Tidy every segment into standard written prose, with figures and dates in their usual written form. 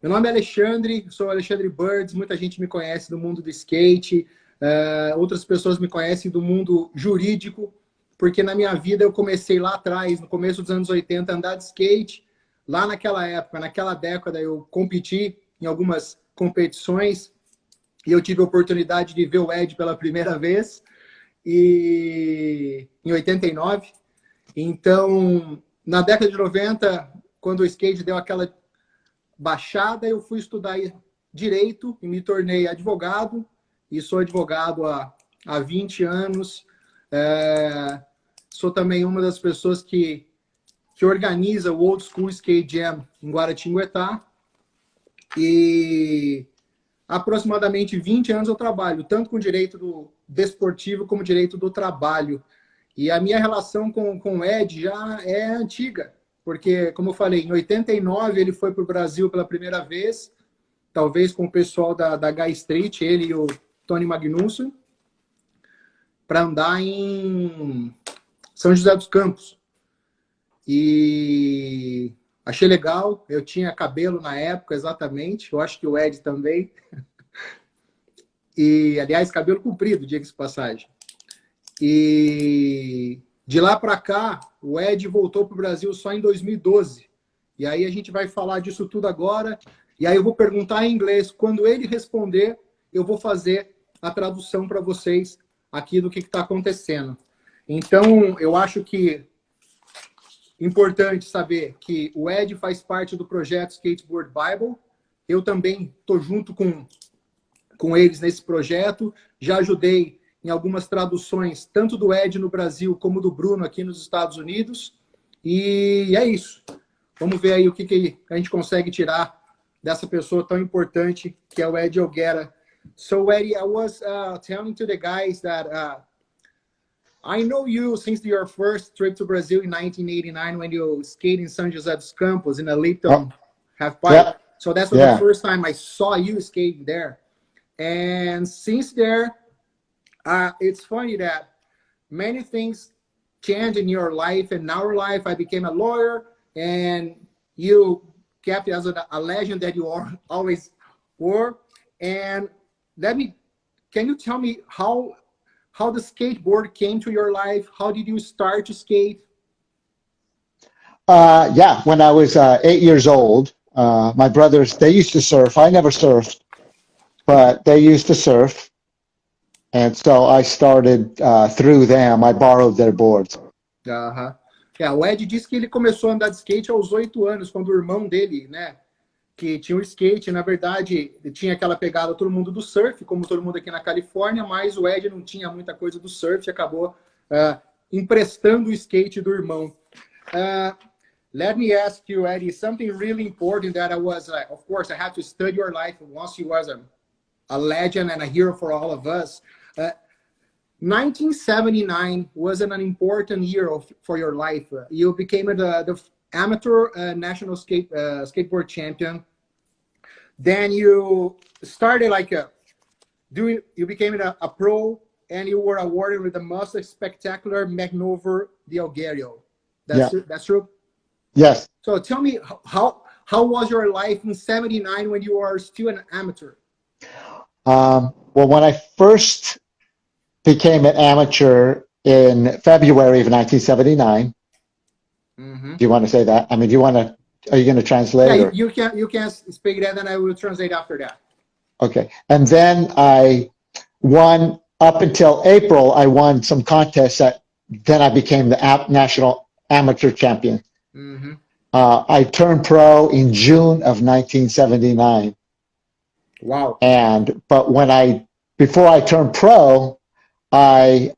Meu nome é Alexandre, sou Alexandre Birds, muita gente me conhece do mundo do skate, outras pessoas me conhecem do mundo jurídico, porque na minha vida eu comecei lá atrás, no começo dos anos 80, a andar de skate. Lá naquela época, naquela década, eu competi em algumas competições e eu tive a oportunidade de ver o Ed pela primeira vez em 89. Então, na década de 90, quando o skate deu aquela baixada, eu fui estudar direito e me tornei advogado, e sou advogado há 20 anos. Sou também uma das pessoas que organiza o Old School Skate Jam em Guaratinguetá, e aproximadamente 20 anos eu trabalho, tanto com direito do desportivo como direito do trabalho. E a minha relação com o Ed já é antiga, porque, como eu falei, em 89 ele foi para o Brasil pela primeira vez, talvez com o pessoal da H Street, ele e o Tony Magnussen, para andar em São José dos Campos. E achei legal, eu tinha cabelo na época, exatamente, eu acho que o Ed também. E, aliás, cabelo comprido, diga-se de passagem. E de lá para cá, o Ed voltou para o Brasil só em 2012. E aí a gente vai falar disso tudo agora. E aí eu vou perguntar em inglês. Quando ele responder, eu vou fazer a tradução para vocês aqui do que está acontecendo. Então, eu acho que é importante saber que o Ed faz parte do projeto Skateboard Bible. Eu também estou junto com eles nesse projeto. Já ajudei em algumas traduções, tanto do Ed no Brasil, como do Bruno aqui nos Estados Unidos. E é isso. Vamos ver aí o que a gente consegue tirar dessa pessoa tão importante, que é o Ed Elguera. So, Eddie, I was telling to the guys that I know you since your first trip to Brazil in 1989 when you skated in São José dos Campos in a Lipton half-pipe. Yeah. So that's the first time I saw you skating there. And since there, it's funny that many things changed in your life and in our life. I became a lawyer, and you kept as a legend that you always were. And can you tell me how the skateboard came to your life? How did you start to skate? Yeah, when I was 8 years old, my brothers, they used to surf. I never surfed, but they used to surf. And so I started through them. I borrowed their boards. O Ed disse que ele começou a andar de skate aos 8 anos, quando o irmão dele, né, que tinha o skate, na verdade, tinha aquela pegada todo mundo do surf, como todo mundo aqui na Califórnia, mas o Ed não tinha muita coisa do surf e acabou emprestando o skate do irmão. Let me ask you, Eddie, something really important that I was, of course, I had to study your life once you was a legend and a hero for all of us. 1979 was an important year for your life. You became the amateur national skateboard champion. Then you started you became a pro, and you were awarded with the most spectacular maneuver, the Elguera. That's true? Yes. So tell me, how was your life in 79 when you were still an amateur? Well, when I first became an amateur in February of 1979, do you want to say that? I mean, are you going to translate? Yeah, you can speak that, and I will translate after that. Okay. And then I won, up until April, I won some contests then I became the national amateur champion. I turned pro in June of 1979. Wow. But before I turned pro, I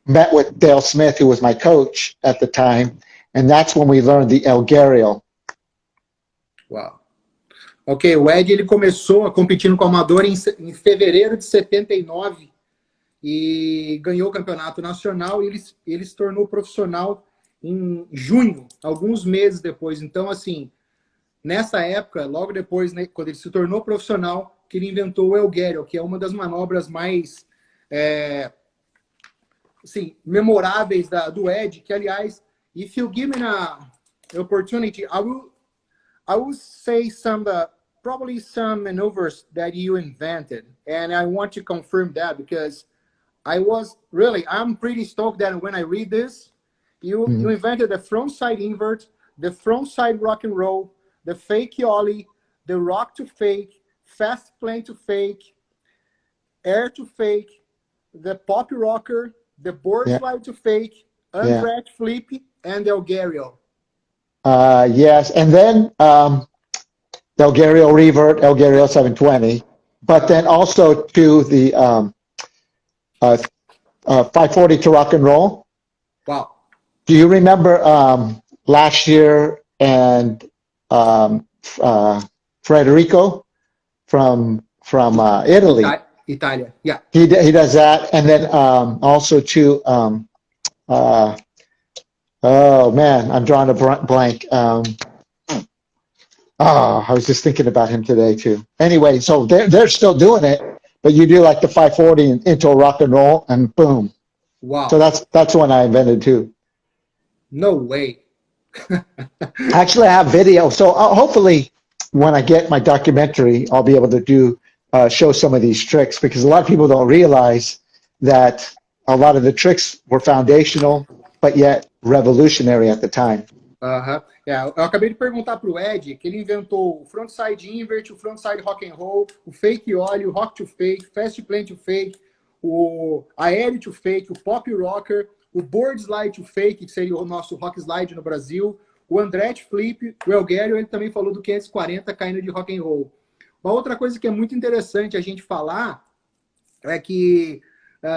met with Dale Smith, who was my coach at the time, and that's when we learned the Elguera. Wow. Ok, o Ed ele começou competindo com o amador em fevereiro de 79 e ganhou o campeonato nacional, e ele se tornou profissional em junho, alguns meses depois. Então, assim, nessa época, logo depois, né, quando ele se tornou profissional, que ele inventou o Elguera, que é uma das manobras mais memoráveis do Ed, que, aliás, if you give me an opportunity, I will say some probably some maneuvers that you invented, and I want to confirm that because I'm pretty stoked that when I read this, you invented the front side invert, the front side rock and roll, the fake ollie, the rock to fake, fast plane to fake, air to fake, the pop rocker, the board slide to fake, undratch flip, and the Elguera. Yes, and then the Elguera revert, Elguera 720, but then also to the 540 to rock and roll. Wow. Do you remember last year and Federico from Italy? Italia, yeah. He does that, and then also to oh man, I'm drawing a blank. I was just thinking about him today too. Anyway, so they're still doing it, but you do like the 540 into a rock and roll, and boom. Wow. So that's one I invented too. No way. Actually, I have video. So hopefully, when I get my documentary, I'll be able to show some of these tricks, because a lot of people don't realize that a lot of the tricks were foundational, but yet revolutionary at the time. Eu acabei de perguntar para o Ed que ele inventou o frontside invert, o frontside rock and roll, o fake ollie, o rock to fake, fast plane to fake, o aéreo to fake, o pop rocker, o board slide to fake, que seria o nosso rock slide no Brasil, o undratch flip, o Elguera, ele também falou do 540 caindo de rock and roll. Uma outra coisa que é muito interessante a gente falar é que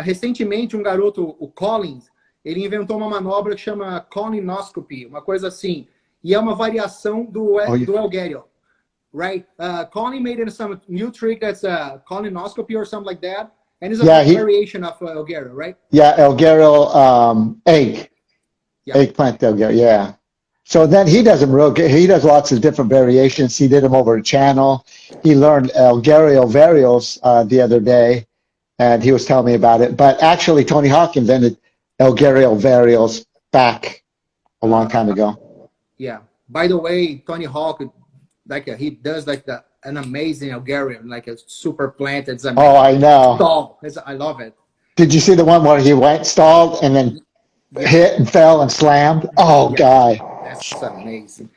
recentemente um garoto, o Collins, ele inventou uma manobra que chama colinoscopy, uma coisa assim, e é uma variação do Elguera, right? Colin made some new trick that's colinoscopy or something like that, and it's a variation of Elguera, right? Yeah, Elguera eggplant Elguera, yeah. So then he does lots of different variations. He did them over a channel. He learned Elguera varios the other day, and he was telling me about it. But actually, Tony Hawk invented Elguera varios back a long time ago. Yeah. By the way, Tony Hawk, he does an amazing Elguera, like a super plant. It's amazing. Oh, I know. Stall. I love it. Did you see the one where he went stalled and then hit and fell and slammed? Oh, God. That's amazing.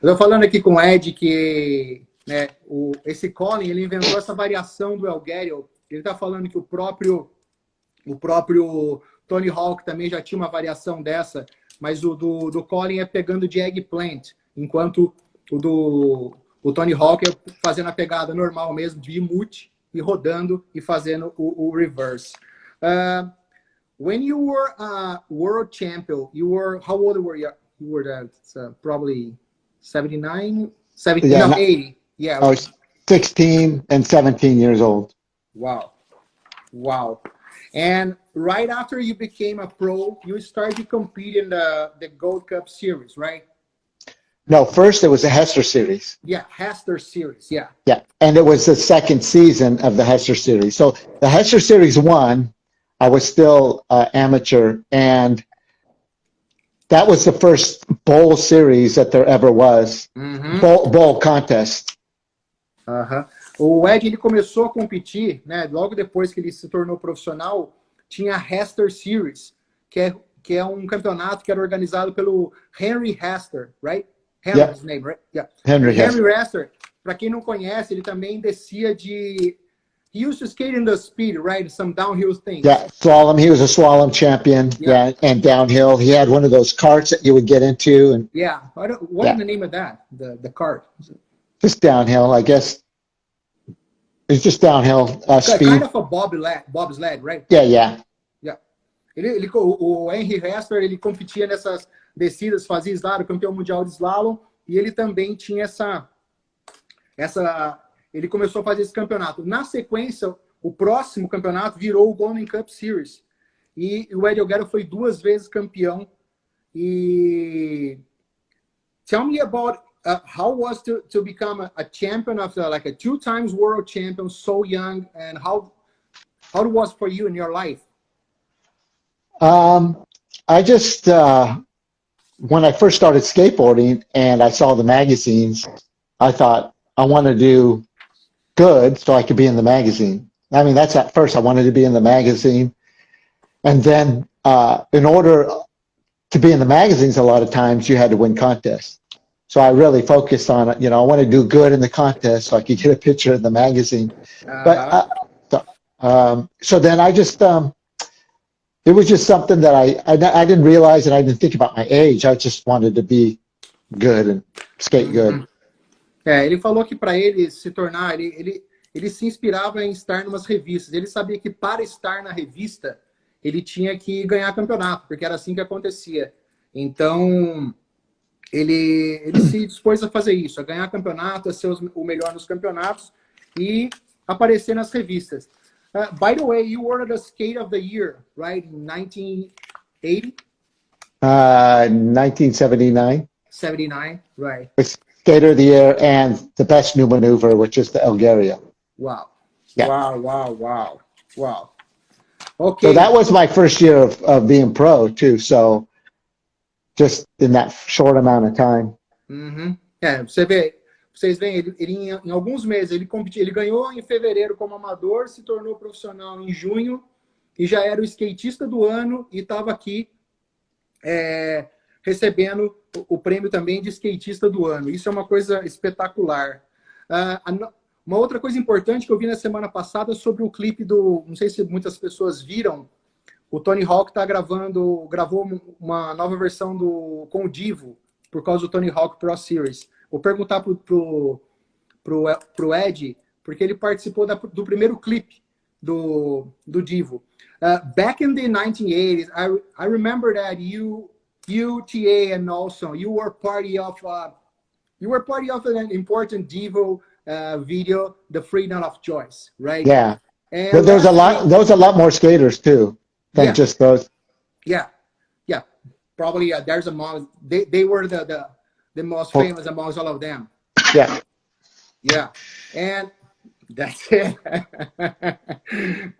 Eu tô falando aqui com o Ed que esse Colin, ele inventou essa variação do Elguera. Ele tá falando que o próprio Tony Hawk também já tinha uma variação dessa, mas o do Colin é pegando de eggplant, enquanto o Tony Hawk é fazendo a pegada normal mesmo, de mute, e rodando e fazendo o reverse. When you were world champion, how old were you? You were probably 79, 70, yeah, 80. Yeah. I was 16 and 17 years old. Wow. And right after you became a pro, you started to compete in the Gold Cup series, right? No, first it was the Hester series. Yeah, Hester series, yeah. Yeah, and it was the second season of the Hester series. So the Hester series 1, I was still amateur, and that was the first bowl series that there ever was. Bowl contest. O Ed, ele começou a competir, né? Logo depois que ele se tornou profissional, tinha a Hester Series, que é um campeonato que era organizado pelo Henry Hester, right? Henry's name, right? Yeah. Henry Hester, para quem não conhece, ele também descia de... He used to skate in the speed, right? Some downhill things. Yeah, slalom. He was a slalom champion. Yeah, and downhill. He had one of those carts that you would get into. And what is the name of that? The cart? Just downhill, I guess. It's just downhill speed. Kind of a bobsled, right? Yeah. O Henry Hester, ele competia nessas descidas, fazia slalom, campeão mundial de slalom, e ele também tinha ele começou a fazer esse campeonato. Na sequência, o próximo campeonato virou o Golden Cup Series. E o Ed Elguera foi 2 vezes campeão. E tell me about how was to become a champion of like a 2 times world champion so young, and how it was for you in your life? I just when I first started skateboarding and I saw the magazines, I thought, I want to do good so I could be in the magazine. I mean, that's at first. I wanted to be in the magazine. And then in order to be in the magazines, a lot of times you had to win contests. So I really focused on it. I want to do good in the contest so I could get a picture in the magazine. So then I just, it was just something that I didn't realize, and I didn't think about my age. I just wanted to be good and skate good. Ele falou que para ele se tornar, ele se inspirava em estar em umas revistas. Ele sabia que para estar na revista, ele tinha que ganhar campeonato, porque era assim que acontecia. Então, ele se dispôs a fazer isso, a ganhar campeonato, a ser o melhor nos campeonatos e aparecer nas revistas. By the way, you were the Skate of the Year, right, in 1980? 1979. 79, right. Skater of the Year and the best new maneuver, which is the Elguera. Wow. Yeah. Wow. Okay. So that was my first year of being pro, too. So just in that short amount of time. Vocês veem, ele em alguns meses, ele competiu, ele ganhou em fevereiro como amador, se tornou profissional em junho, e já era o skatista do ano, e estava aqui recebendo o prêmio também de skatista do ano. Isso é uma coisa espetacular. Uma outra coisa importante que eu vi na semana passada sobre o clipe não sei se muitas pessoas viram, o Tony Hawk gravou uma nova versão com o Divo, por causa do Tony Hawk Pro Series. Vou perguntar pro Ed, porque ele participou do primeiro clipe do Divo. Back in the 1980s, I remember that you, TA, and Allison, you were part of an important Divo video, The Freedom of Choice, right? Yeah. And but there's a lot more skaters too than just those. Yeah. Probably there's they were the most famous amongst all of them. Yeah. And that's it.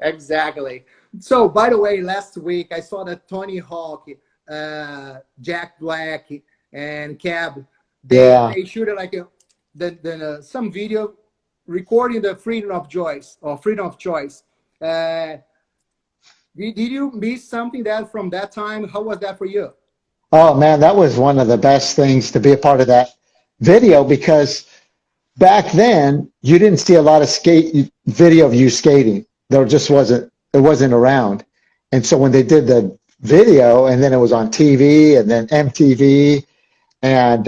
Exactly. So, by the way, last week I saw that Tony Hawk, Jack Black, and Cab, they shoot like some video recording the freedom of choice. Did you miss something from that time? How was that for you? Oh man, that was one of the best things to be a part of that video, because back then you didn't see a lot of video of you skating. It wasn't around. And so when they did the video, and then it was on TV and then MTV, and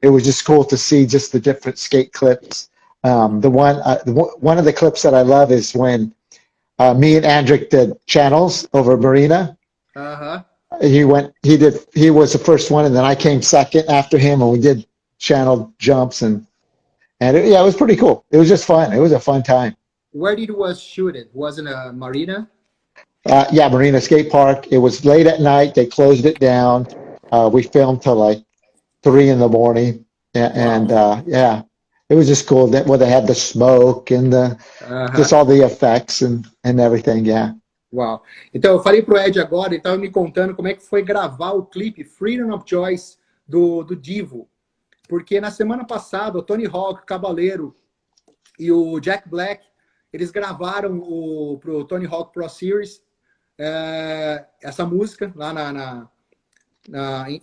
it was just cool to see just the different skate clips. One of the clips that I love is when me and Andrick did channels over Marina. He was the first one, and then I came second after him, and we did channel jumps, and it was pretty cool. It was just fun. It was a fun time. Where did you shoot it? Was it a Marina? Marina Skate Park. It was late at night. They closed it down. We filmed till like 3 in the morning, and it was just cool. Where they had the smoke and just all the effects and everything. Yeah. Uau. Então, eu falei pro Ed agora, ele estava me contando como é que foi gravar o clipe Freedom of Choice do Divo. Porque na semana passada, o Tony Hawk, Cabaleiro e o Jack Black, eles gravaram pro Tony Hawk Pro Series essa música lá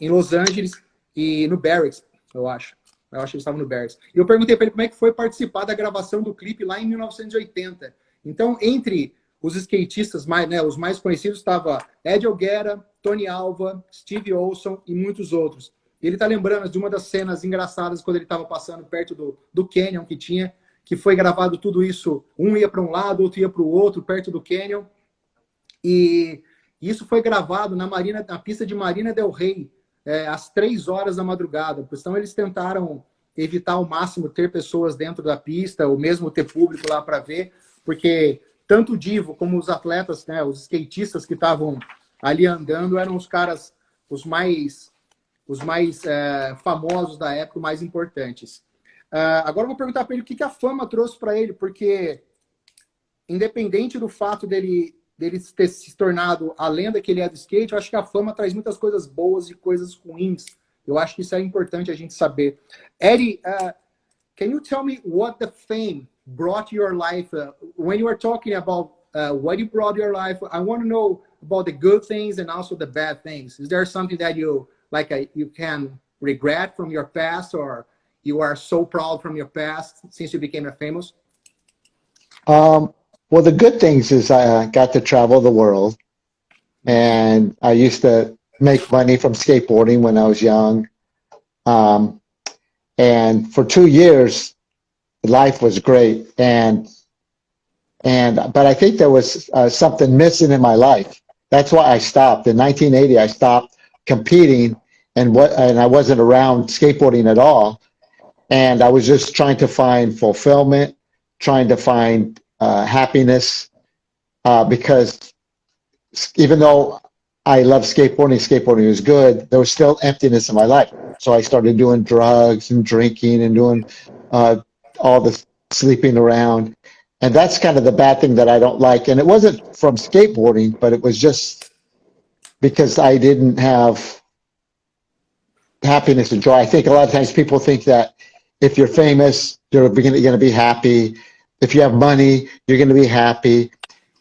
em Los Angeles e no Barracks, eu acho. Eu acho que eles estavam no Barracks. E eu perguntei para ele como é que foi participar da gravação do clipe lá em 1980. Então, entre os skatistas os mais conhecidos estava Ed Elguera, Tony Alva, Steve Olson e muitos outros. E ele está lembrando de uma das cenas engraçadas quando ele estava passando perto do canyon que foi gravado tudo isso. Um ia para um lado, outro ia para o outro, perto do canyon. E isso foi gravado na pista de Marina del Rey, às 3 horas da madrugada. Então eles tentaram evitar ao máximo ter pessoas dentro da pista, ou mesmo ter público lá para ver, porque tanto o Divo como os atletas, os skatistas que estavam ali andando, eram os caras os mais famosos da época, os mais importantes. Agora eu vou perguntar para ele o que a fama trouxe para ele, porque independente do fato dele ter se tornado a lenda que ele é do skate, eu acho que a fama traz muitas coisas boas e coisas ruins. Eu acho que isso é importante a gente saber. Eddie, can you tell me what the fame brought your life? When you were talking about what you brought your life, I want to know about the good things and also the bad things. Is there something that you you can regret from your past, or you are so proud from your past since you became a famous? Well, the good things is I got to travel the world, and I used to make money from skateboarding when I was young. And for 2 years, life was great. But I think there was something missing in my life. That's why I stopped. In 1980, I stopped competing, and I wasn't around skateboarding at all. And I was just trying to find fulfillment, trying to find happiness, because even though I love skateboarding was good, there was still emptiness in my life. So I started doing drugs and drinking and doing all the sleeping around. And that's kind of the bad thing that I don't like. And it wasn't from skateboarding, but it was just because I didn't have happiness and joy. I think a lot of times people think that if you're famous, you're going to be happy. If you have money, you're going to be happy.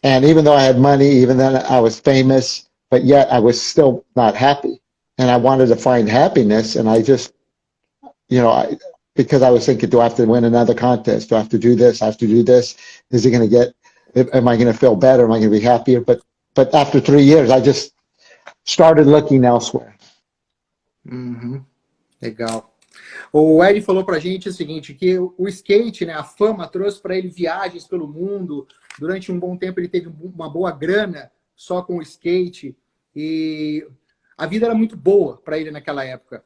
And even though I had money, even then I was famous, but yet I was still not happy. And I wanted to find happiness. And I just, because I was thinking, do I have to win another contest? Do I have to do this? I have to do this. Is it going to am I going to feel better? Am I going to be happier? But after 3 years, I just started looking elsewhere. Uhum. Legal. O Ed falou pra gente o seguinte, que o skate, né, a fama trouxe para ele viagens pelo mundo. Durante um bom tempo ele teve uma boa grana só com o skate. E a vida era muito boa para ele naquela época.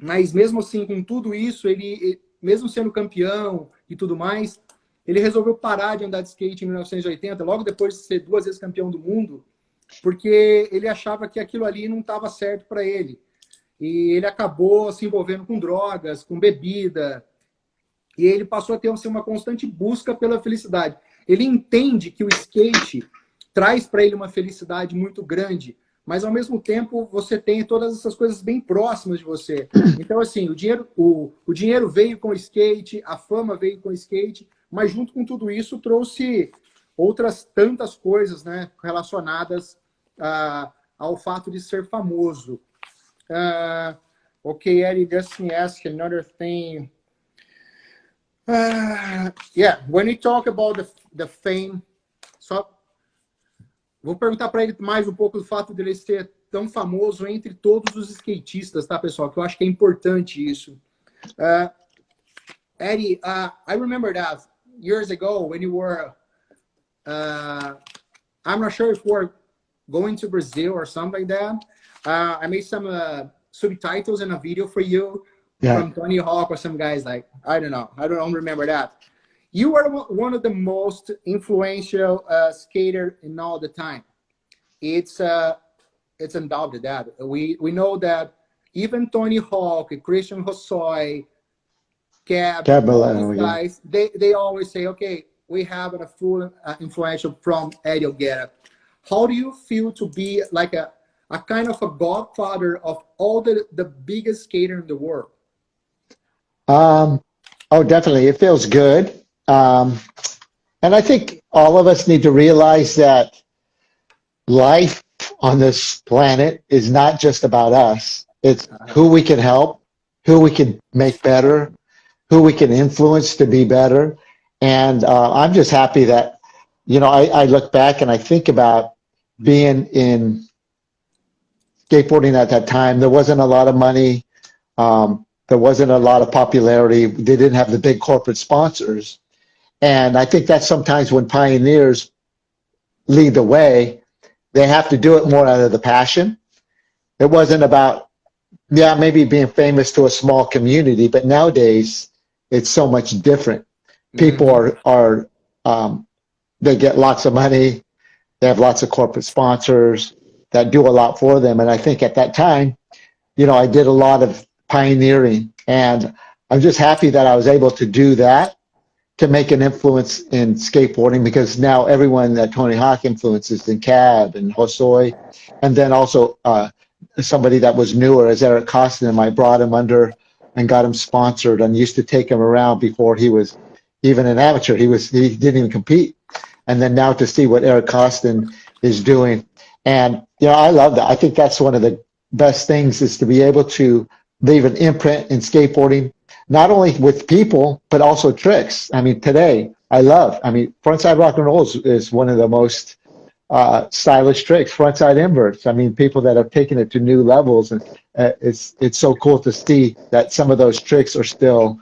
Mas mesmo assim, com tudo isso, ele, mesmo sendo campeão e tudo mais, ele resolveu parar de andar de skate em 1980, logo depois de ser 2 vezes campeão do mundo, porque ele achava que aquilo ali não estava certo para ele. E ele acabou se envolvendo com drogas, com bebida, e ele passou a ter assim, uma constante busca pela felicidade. Ele entende que o skate traz para ele uma felicidade muito grande, mas ao mesmo tempo você tem todas essas coisas bem próximas de você. Então, assim, o dinheiro veio com o skate, a fama veio com o skate, mas junto com tudo isso trouxe outras tantas coisas, né, relacionadas ao fato de ser famoso. Okay, Eddie, just me ask another thing. Yeah, when we talk about the fame, vou perguntar para ele mais um pouco do fato dele ser tão famoso entre todos os skatistas, tá, pessoal? Que eu acho que é importante isso. Eddie, I remember that years ago when you were, I'm not sure if you were going to Brazil or something like that. I made some subtitles in a video for you from Tony Hawk or some guys like, I don't remember that. You are one of the most influential skater in all the time. It's undoubted that. We know that even Tony Hawk, Christian Hosoi, Carvalho, guys, they always say, okay, we have a full influential from Eddie Elguera. How do you feel to be like a kind of a godfather of all the biggest skater in the world? Oh, definitely. It feels good. And I think all of us need to realize that life on this planet is not just about us. It's who we can help, who we can make better, who we can influence to be better. And I'm just happy that, I look back and I think about being in skateboarding at that time. There wasn't a lot of money. There wasn't a lot of popularity. They didn't have the big corporate sponsors. And I think that sometimes when pioneers lead the way, they have to do it more out of the passion. It wasn't about, maybe being famous to a small community, but nowadays it's so much different. People are they get lots of money. They have lots of corporate sponsors that do a lot for them. And I think at that time, I did a lot of pioneering, and I'm just happy that I was able to do that, to make an influence in skateboarding, because now everyone that Tony Hawk influences in Cab and Hosoi, and then also somebody that was newer as Eric Costin, I brought him under and got him sponsored, and used to take him around before he was even an amateur. He didn't even compete. And then now to see what Eric Costin is doing. And, you know, I love that. I think that's one of the best things, is to be able to leave an imprint in skateboarding, not only with people, but also tricks. I mean, today, frontside rock and roll is one of the most stylish tricks, frontside inverts. I mean, people that have taken it to new levels. And it's so cool to see that some of those tricks are still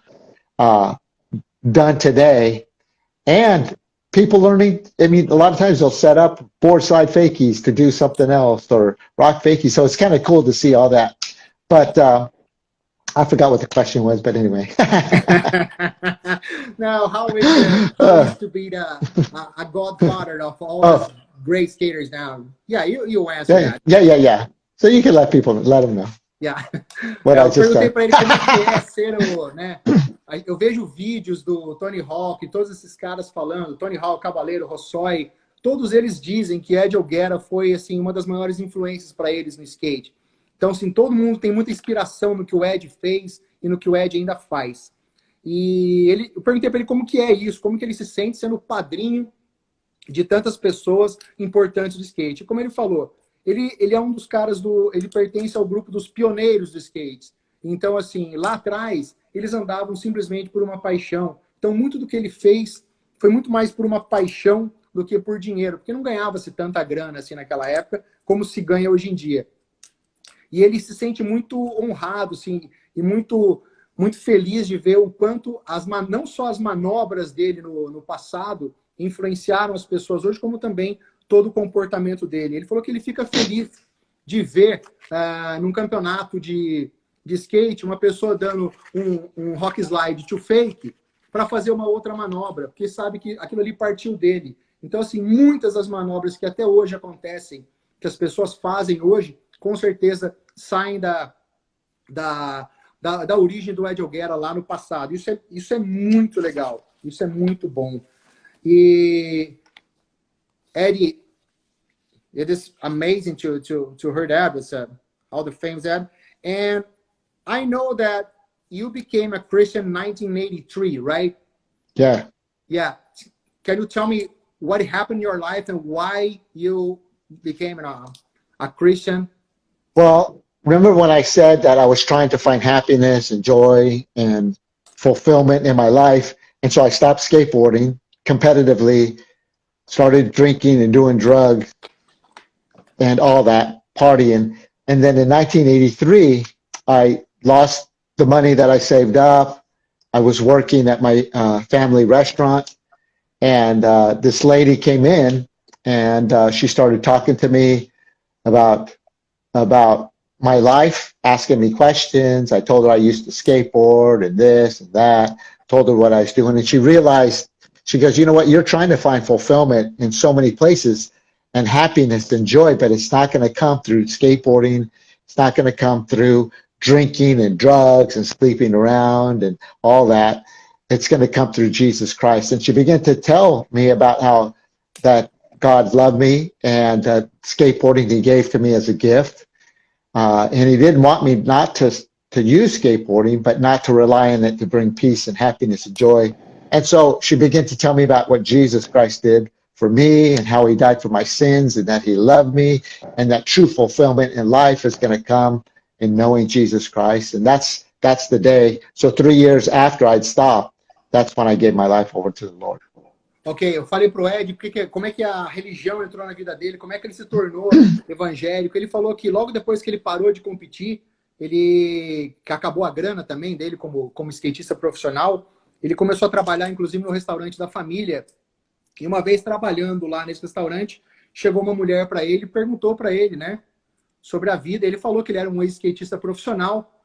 done today. And people learning, I mean, a lot of times they'll set up board slide fakies to do something else, or rock fakies. So it's kind of cool to see all that. But I forgot what the question was, but anyway. Now, how is to be a godfather of all these great skaters now? Yeah, you answer that. Yeah. So you can let them know. Yeah. Eu perguntei para ele como que é ser né? Eu vejo vídeos do Tony Hawk, todos esses caras falando, Tony Hawk, Cavaleiro, Rossoy, todos eles dizem que Ed Elguera foi assim, uma das maiores influências para eles no skate. Então, assim, todo mundo tem muita inspiração no que o Ed fez e no que o Ed ainda faz. E eu perguntei para ele como que é isso, como que ele se sente sendo o padrinho de tantas pessoas importantes do skate. E como ele falou, ele é um dos caras ele pertence ao grupo dos pioneiros do skate. Então, assim, lá atrás, eles andavam simplesmente por uma paixão. Então, muito do que ele fez foi muito mais por uma paixão do que por dinheiro, porque não ganhava-se tanta grana assim naquela época como se ganha hoje em dia. E ele se sente muito honrado, assim, e muito feliz de ver o quanto não só as manobras dele no passado influenciaram as pessoas hoje, como também todo o comportamento dele. Ele falou que ele fica feliz de ver num campeonato de skate uma pessoa dando um rock slide to fake para fazer uma outra manobra, porque sabe que aquilo ali partiu dele. Então, assim, muitas das manobras que até hoje acontecem, que as pessoas fazem hoje, com certeza saem da origem do Ed Elguera lá no passado. Isso é muito legal, isso é muito bom. E, Eddie, it is amazing to hear that, with all the famous that. And I know that you became a Christian in 1983, right? Yeah. Yeah. Can you tell me what happened in your life and why you became a Christian? Well, remember when I said that I was trying to find happiness and joy and fulfillment in my life? And so I stopped skateboarding competitively, started drinking and doing drugs and all that, partying. And then in 1983, I lost the money that I saved up. I was working at my family restaurant, and this lady came in, and she started talking to me about my life, asking me questions. I told her I used to skateboard and this and that, told her what I was doing, and she realized, she goes, you know what, you're trying to find fulfillment in so many places and happiness and joy, but it's not going to come through skateboarding. It's not going to come through drinking and drugs and sleeping around and all that. It's going to come through Jesus Christ. And she began to tell me about how that God loved me, and skateboarding he gave to me as a gift. And he didn't want me not to use skateboarding, but not to rely on it to bring peace and happiness and joy. And so she began to tell me about what Jesus Christ did for me and how he died for my sins and that he loved me, and that true fulfillment in life is going to come in knowing Jesus Christ. And that's the day. So 3 years after I'd stopped, that's when I gave my life over to the Lord. Ok, eu falei pro Ed como é que a religião entrou na vida dele, como é que ele se tornou evangélico. Ele falou que logo depois que ele parou de competir, que acabou a grana também dele como skatista profissional, ele começou a trabalhar, inclusive, no restaurante da família. E uma vez trabalhando lá nesse restaurante, chegou uma mulher para ele e perguntou para ele, né, sobre a vida. Ele falou que ele era um ex-skatista profissional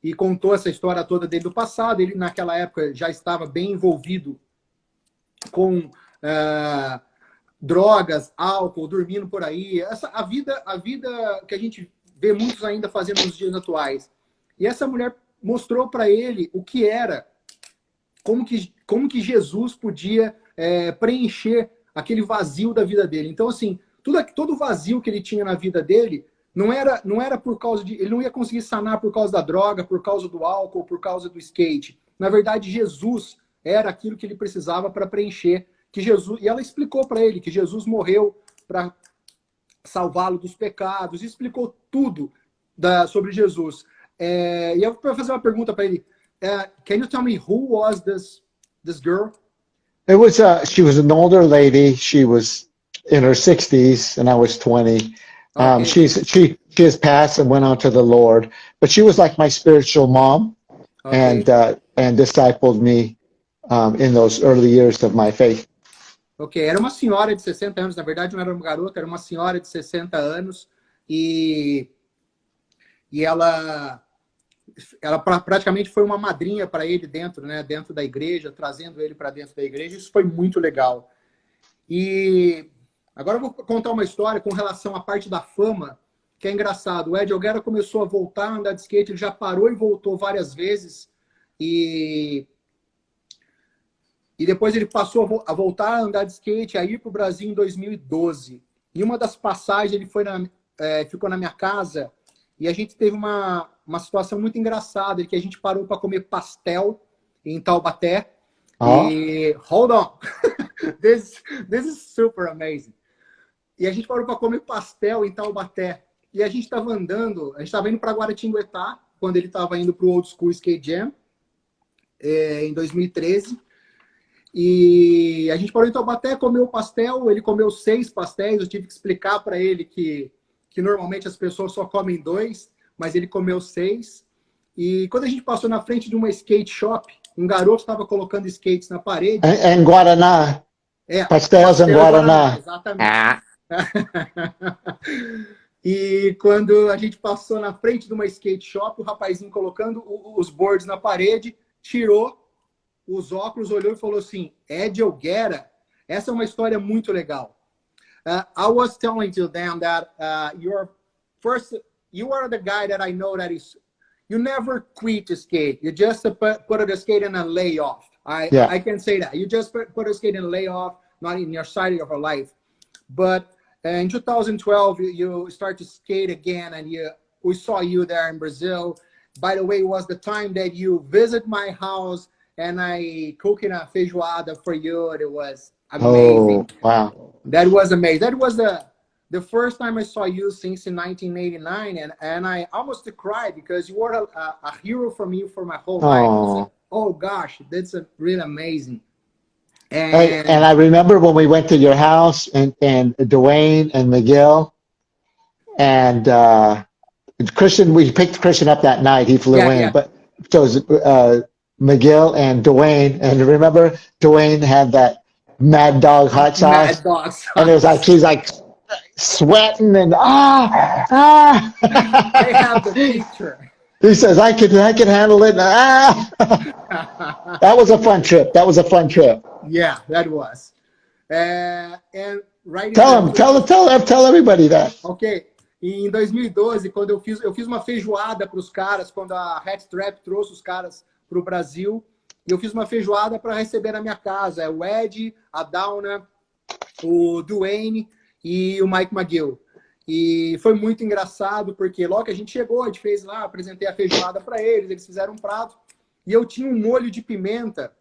e contou essa história toda dele do passado. Ele, naquela época, já estava bem envolvido com drogas, álcool, dormindo por aí. A vida que a gente vê muitos ainda fazendo nos dias atuais. E essa mulher mostrou para ele o que era, como que Jesus podia preencher aquele vazio da vida dele. Então, assim, todo o vazio que ele tinha na vida dele não era por causa de... Ele não ia conseguir sanar por causa da droga, por causa do álcool, por causa do skate. Na verdade, Jesus era aquilo que ele precisava para preencher. Que Jesus, e ela explicou para ele que Jesus morreu para salvá-lo dos pecados. Explicou tudo sobre Jesus. E eu vou fazer uma pergunta para ele. Can you tell me who was this girl? It was she was an older lady. She was in her 60s, and I was 20. Okay. She has passed and went on to the Lord, but she was like my spiritual mom, Okay. and discipled me in those early years of my faith. Ok, era uma senhora de 60 anos, na verdade não era uma garota, era uma senhora de 60 anos e ela praticamente foi uma madrinha para ele dentro, né, dentro da igreja, trazendo ele para dentro da igreja. Isso foi muito legal. E agora eu vou contar uma história com relação à parte da fama, que é engraçado. O Elguera começou a voltar a andar de skate, ele já parou e voltou várias vezes, e depois ele passou a voltar a andar de skate, a ir para o Brasil em 2012. E uma das passagens, ele ficou na minha casa, e a gente teve uma situação muito engraçada, que a gente parou para comer pastel em Taubaté. E hold on, this is super amazing. E a gente parou para comer pastel em Taubaté. E a gente estava andando, a gente estava indo para Guaratinguetá, quando ele estava indo para o Old School Skate Jam, em 2013. E a gente parou em Taubaté, comeu o pastel, ele comeu 6 pastéis, eu tive que explicar para ele que normalmente as pessoas só comem 2, mas ele comeu 6. E quando a gente passou na frente de uma skate shop, um garoto estava colocando skates na parede. Em Guaraná. Pastéis em Guaraná. Exatamente. E quando a gente passou na frente de uma skate shop, o rapazinho colocando os boards na parede, tirou os óculos, olhou e falou assim, Elguera. Essa é uma história muito legal. I was telling to them that you are the guy that I know that you never quit to skate. You just put the skate in a layoff. I can say that. You just put a skate in a layoff, not in your side of your life. But in 2012, you start to skate again, and we saw you there in Brazil. By the way, it was the time that you visit my house, and I cooking a feijoada for you. It was amazing. Oh, wow. That was amazing. That was the first time I saw you since in 1989, and I almost cried because you were a hero for me for my whole life. I was like, oh gosh, that's really amazing. And I remember when we went to your house, and Dwayne and Miguel and Christian, we picked Christian up that night. He flew in. Yeah. But so it was, Miguel and Dwayne. And remember, Dwayne had that Mad Dog hot sauce. Mad Dog sauce. And it was like, he's like sweating and I have the picture. He says, I can handle it. That was a fun trip. Yeah, that was. And right. Tell everybody that. Ok. E em 2012, quando eu fiz uma feijoada para os caras, quando a Hat Trap trouxe os caras para o Brasil, e eu fiz uma feijoada para receber na minha casa. O Ed, a Dauna, o Dwayne e o Mike McGill. E foi muito engraçado, porque logo que a gente chegou, a gente fez lá, apresentei a feijoada para eles fizeram um prato, e eu tinha um molho de pimenta,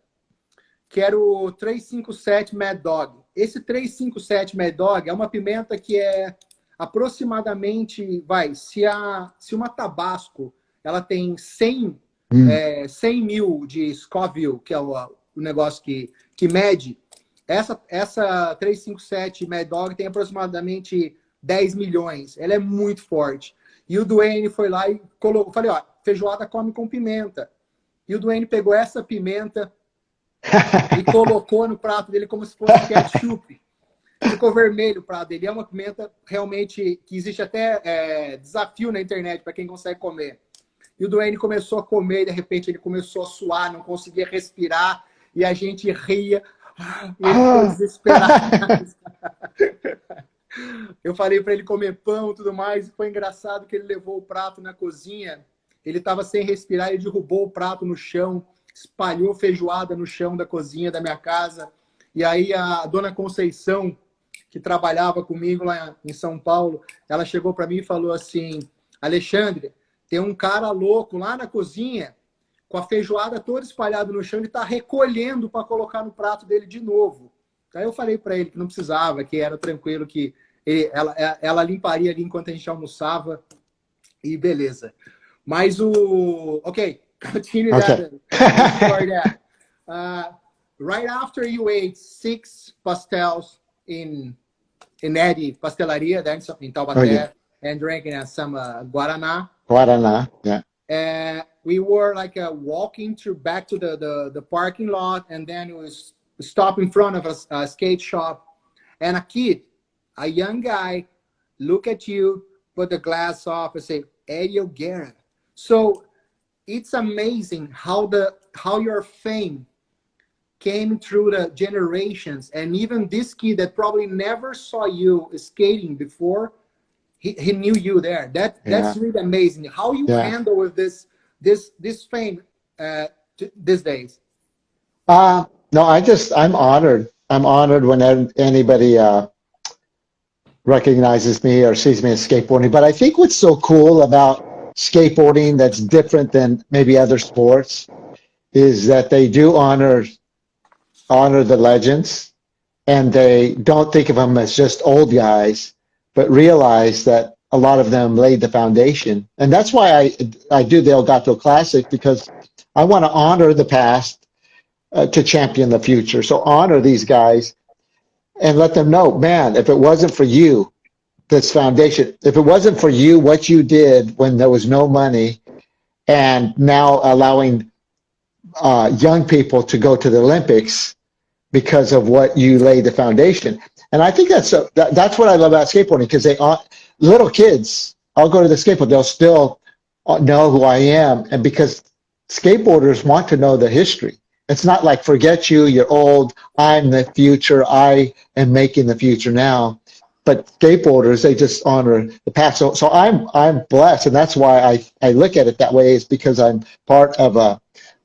que era o 357 Mad Dog. Esse 357 Mad Dog é uma pimenta que é aproximadamente, se uma Tabasco, ela tem 100 mil de Scoville, que é o negócio que mede, essa 357 Mad Dog tem aproximadamente 10 milhões. Ela é muito forte. E o Dwayne foi lá e colocou, falei, ó, feijoada come com pimenta. E o Dwayne pegou essa pimenta e colocou no prato dele como se fosse ketchup. Ficou vermelho o prato dele. É uma pimenta realmente que existe até desafio na internet para quem consegue comer. E o Dwayne começou a comer e de repente ele começou a suar, não conseguia respirar e a gente ria. E ele ficou desesperado. Eu falei para ele comer pão e tudo mais. E foi engraçado que ele levou o prato na cozinha. Ele estava sem respirar, ele derrubou o prato no chão, espalhou feijoada no chão da cozinha da minha casa. E aí a dona Conceição, que trabalhava comigo lá em São Paulo, ela chegou para mim e falou assim, Alexandre, tem um cara louco lá na cozinha, com a feijoada toda espalhada no chão, e está recolhendo para colocar no prato dele de novo. Aí eu falei para ele que não precisava, que era tranquilo, que ela limparia ali enquanto a gente almoçava, e beleza. Mas ok, continue that. Right after you ate 6 pastels in Eddie Pastelaria, there in Taubaté, and drinking some Guaraná. Guaraná, yeah. We were like walking back to the parking lot, and then we stop in front of a skate shop, and a kid, a young guy, look at you, put the glass off, and say, Elguera. So it's amazing how your fame came through the generations, and even this kid that probably never saw you skating before, he knew you there. That's really amazing. How you handle with this fame these days? No, I'm honored. I'm honored when anybody recognizes me or sees me as skateboarding. But I think what's so cool about skateboarding that's different than maybe other sports is that they do honor the legends, and they don't think of them as just old guys, but realize that a lot of them laid the foundation. And that's why I do the El Gato Classic, because I want to honor the past to champion the future. So honor these guys and let them know, man, if it wasn't for you, this foundation, if it wasn't for you, what you did when there was no money, and now allowing young people to go to the Olympics because of what you laid the foundation. And I think that's what I love about skateboarding, because little kids, I'll go to the skateboard, they'll still know who I am, and because skateboarders want to know the history. It's not like, forget you, you're old, I'm the future, I am making the future now. But skateboarders, they just honor the past. So I'm blessed, and that's why I look at it that way, is because I'm part of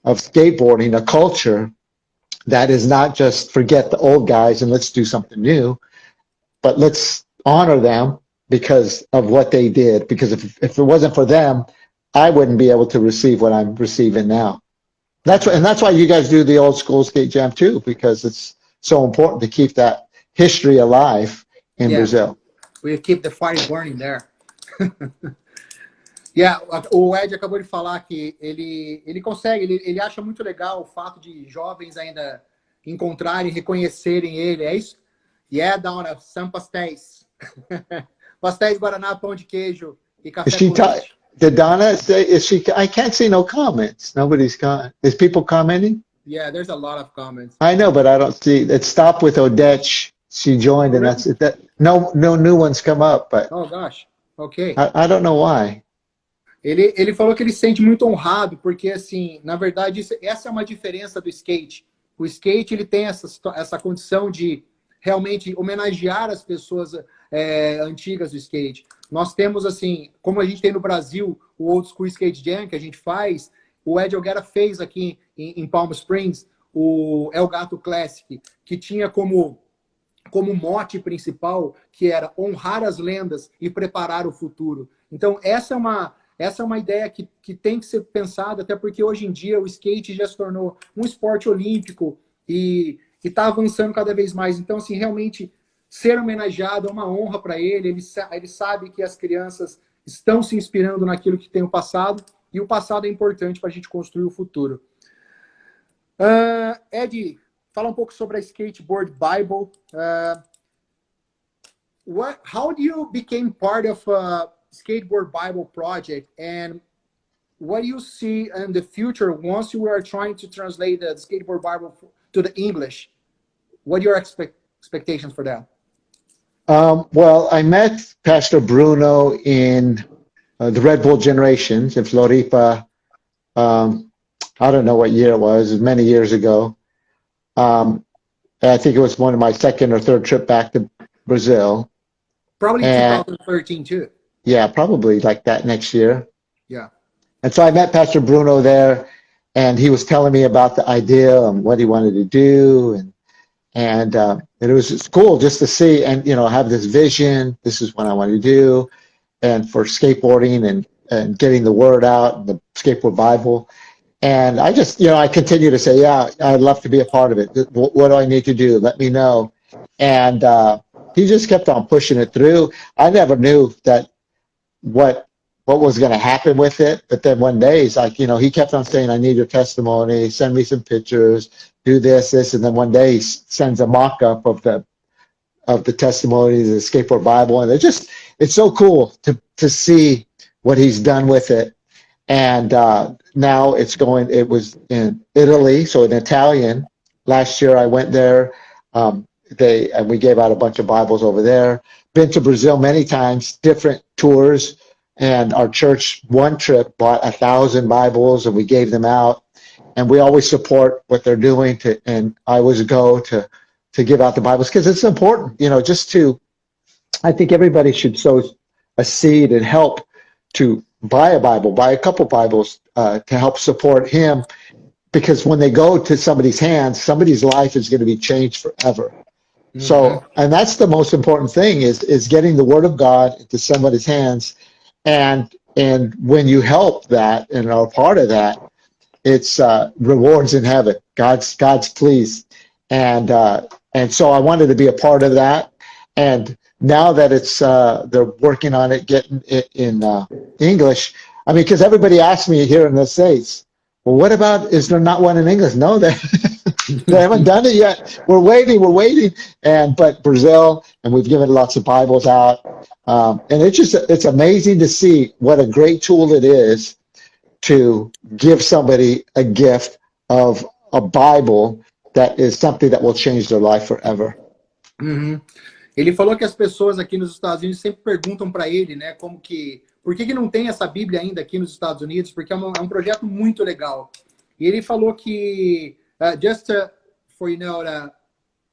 skateboarding, a culture that is not just forget the old guys and let's do something new, but let's honor them because of what they did. Because if it wasn't for them, I wouldn't be able to receive what I'm receiving now. That's why you guys do the old school skate jam too, because it's so important to keep that history alive in Brazil. We keep the fire burning there. O Ed acabou de falar que ele consegue, ele acha muito legal o fato de jovens ainda encontrarem, reconhecerem ele. É isso? Dona, são pastéis. Pastéis, Guaraná, pão de queijo e café com leite. Did Donna say, I can't see no comments. Nobody's is people commenting? Yeah, there's a lot of comments. I know, but I don't see. It stopped with Odette. She joined, and that's it. No new ones come up. But oh gosh, okay. I don't know why. Ele falou que ele se sente muito honrado, porque, assim, na verdade, essa é uma diferença do skate. O skate, ele tem essa condição de realmente homenagear as pessoas antigas do skate. Nós temos, assim, como a gente tem no Brasil, o Old School Skate Jam, que a gente faz, o Ed Elguera fez aqui em Palm Springs, o El Gato Classic, que tinha como mote principal, que era honrar as lendas e preparar o futuro. Então, essa é uma ideia que tem que ser pensada, até porque hoje em dia o skate já se tornou um esporte olímpico e está avançando cada vez mais. Então, assim, realmente ser homenageado é uma honra para ele. Ele sabe que as crianças estão se inspirando naquilo que tem o passado, e o passado é importante para a gente construir o futuro. Ed, fala um pouco sobre a Skateboard Bible. How do you become part of Skateboard Bible project, and what do you see in the future once you are trying to translate the Skateboard Bible to the English? What are your expectations for that? Well, I met Pastor Bruno in the Red Bull Generations in Floripa. I don't know what year it was many years ago. I think it was one of my second or third trip back to Brazil. Probably 2013 too. Yeah, probably like that next year. Yeah. And so I met Pastor Bruno there, and he was telling me about the idea and what he wanted to do. And And it was cool just to see and, have this vision. This is what I want to do. And for skateboarding and getting the word out, the Skateboard Bible. And I just, I continue to say, yeah, I'd love to be a part of it. What do I need to do? Let me know. And he just kept on pushing it through. I never knew that what was going to happen with it. But then one day he's like, he kept on saying, I need your testimony, send me some pictures, do this. And then one day he sends a mock-up of the testimony, the Skateboard Bible. And it's so cool to see what he's done with it. And now it was in Italy, so in Italian. Last year I went there. And we gave out a bunch of Bibles over there. Been to Brazil many times, different tours. And our church, one trip, bought 1,000 Bibles, and we gave them out. And we always support what they're doing. And I always go to give out the Bibles because it's important, I think everybody should sow a seed and help to buy a Bible, buy a couple Bibles to help support him. Because when they go to somebody's hands, somebody's life is going to be changed forever. Mm-hmm. So, and that's the most important thing is getting the Word of God into somebody's hands. And when you help that and are part of that, it's rewards in heaven. God's pleased. And so I wanted to be a part of that. And now that it's they're working on it, getting it in English. I mean, because everybody asks me here in the States, well, what about, is there not one in English? No, they haven't done it yet. We're waiting. But Brazil, and we've given lots of Bibles out. And it's amazing to see what a great tool it is to give somebody a gift of a Bible that is something that will change their life forever. Uhum. Ele falou que as pessoas aqui nos Estados Unidos sempre perguntam para ele, né, por que não tem essa Bíblia ainda aqui nos Estados Unidos, porque é um projeto muito legal. E ele falou que, for